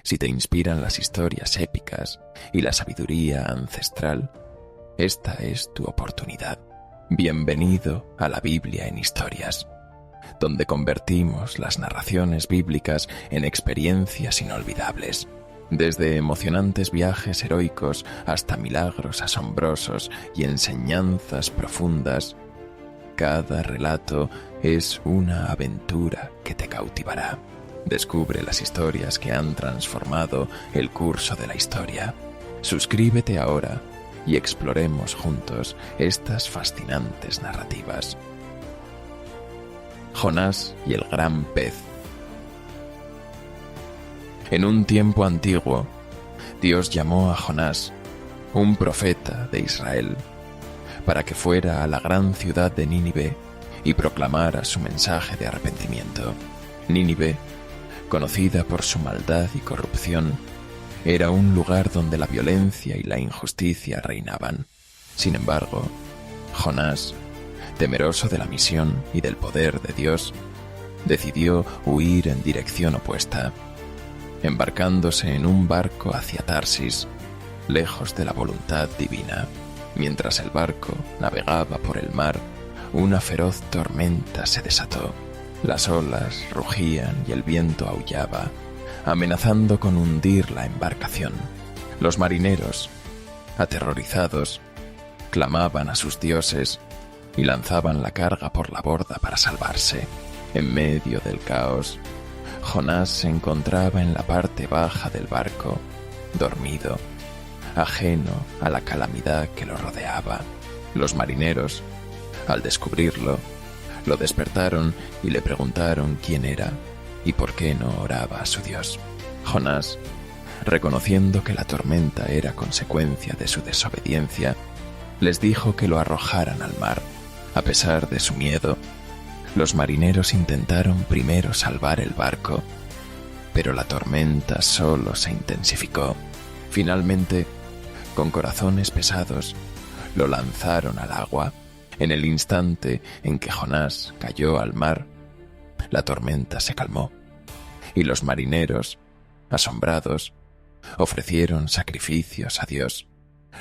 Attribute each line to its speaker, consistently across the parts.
Speaker 1: si te inspiran las historias épicas y la sabiduría ancestral, esta es tu oportunidad. Bienvenido a la Biblia en historias, donde convertimos las narraciones bíblicas en experiencias inolvidables. Desde emocionantes viajes heroicos hasta milagros asombrosos y enseñanzas profundas, cada relato es una aventura que te cautivará. Descubre las historias que han transformado el curso de la historia. Suscríbete ahora y exploremos juntos estas fascinantes narrativas. Jonás y el gran pez. En un tiempo antiguo, Dios llamó a Jonás, un profeta de Israel, para que fuera a la gran ciudad de Nínive y proclamara su mensaje de arrepentimiento. Nínive, conocida por su maldad y corrupción, era un lugar donde la violencia y la injusticia reinaban. Sin embargo, Jonás, temeroso de la misión y del poder de Dios, decidió huir en dirección opuesta, embarcándose en un barco hacia Tarsis, lejos de la voluntad divina. Mientras el barco navegaba por el mar, una feroz tormenta se desató. Las olas rugían y el viento aullaba, amenazando con hundir la embarcación. Los marineros, aterrorizados, clamaban a sus dioses y lanzaban la carga por la borda para salvarse. En medio del caos, Jonás se encontraba en la parte baja del barco, dormido, ajeno a la calamidad que lo rodeaba. Los marineros, al descubrirlo, lo despertaron y le preguntaron quién era y por qué no oraba a su Dios. Jonás, reconociendo que la tormenta era consecuencia de su desobediencia, les dijo que lo arrojaran al mar. A pesar de su miedo, los marineros intentaron primero salvar el barco, pero la tormenta solo se intensificó. Finalmente, con corazones pesados, lo lanzaron al agua. En el instante en que Jonás cayó al mar, la tormenta se calmó, y los marineros, asombrados, ofrecieron sacrificios a Dios,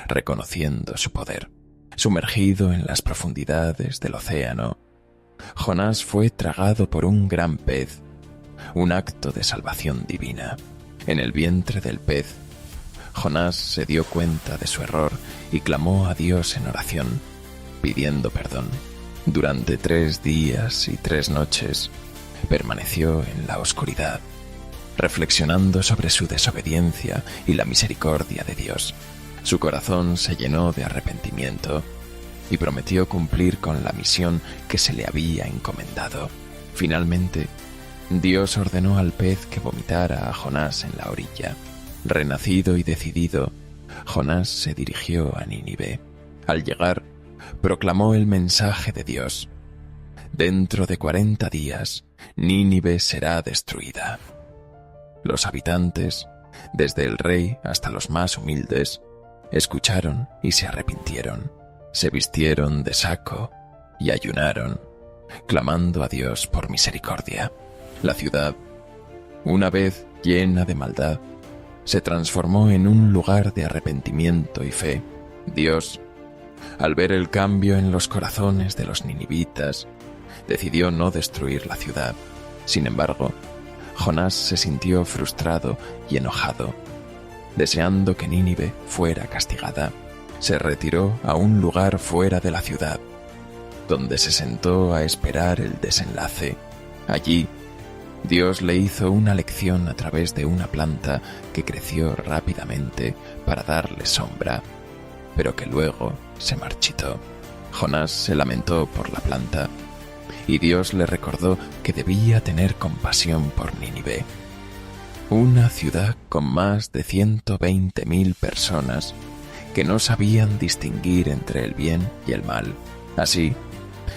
Speaker 1: reconociendo su poder. Sumergido en las profundidades del océano, Jonás fue tragado por un gran pez, un acto de salvación divina. En el vientre del pez, Jonás se dio cuenta de su error y clamó a Dios en oración, pidiendo perdón. Durante 3 días y 3 noches permaneció en la oscuridad, reflexionando sobre su desobediencia y la misericordia de Dios. Su corazón se llenó de arrepentimiento y prometió cumplir con la misión que se le había encomendado. Finalmente, Dios ordenó al pez que vomitara a Jonás en la orilla. Renacido y decidido, Jonás se dirigió a Nínive. Al llegar, proclamó el mensaje de Dios. Dentro de 40 días, Nínive será destruida. Los habitantes, desde el rey hasta los más humildes, escucharon y se arrepintieron. Se vistieron de saco y ayunaron, clamando a Dios por misericordia. La ciudad, una vez llena de maldad, se transformó en un lugar de arrepentimiento y fe. Dios, al ver el cambio en los corazones de los ninivitas, decidió no destruir la ciudad. Sin embargo, Jonás se sintió frustrado y enojado. Deseando que Nínive fuera castigada, se retiró a un lugar fuera de la ciudad, donde se sentó a esperar el desenlace. Allí, Dios le hizo una lección a través de una planta que creció rápidamente para darle sombra, pero que luego se marchitó. Jonás se lamentó por la planta, y Dios le recordó que debía tener compasión por Nínive, una ciudad con más de 120.000 personas que no sabían distinguir entre el bien y el mal. Así,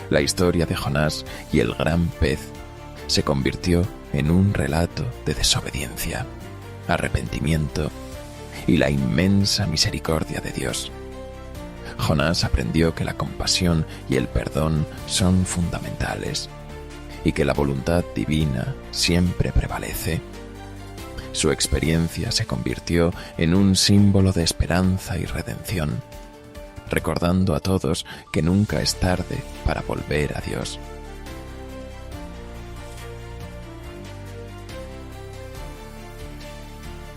Speaker 1: la historia de Jonás y el gran pez se convirtió en un relato de desobediencia, arrepentimiento y la inmensa misericordia de Dios. Jonás aprendió que la compasión y el perdón son fundamentales y que la voluntad divina siempre prevalece. Su experiencia se convirtió en un símbolo de esperanza y redención, recordando a todos que nunca es tarde para volver a Dios.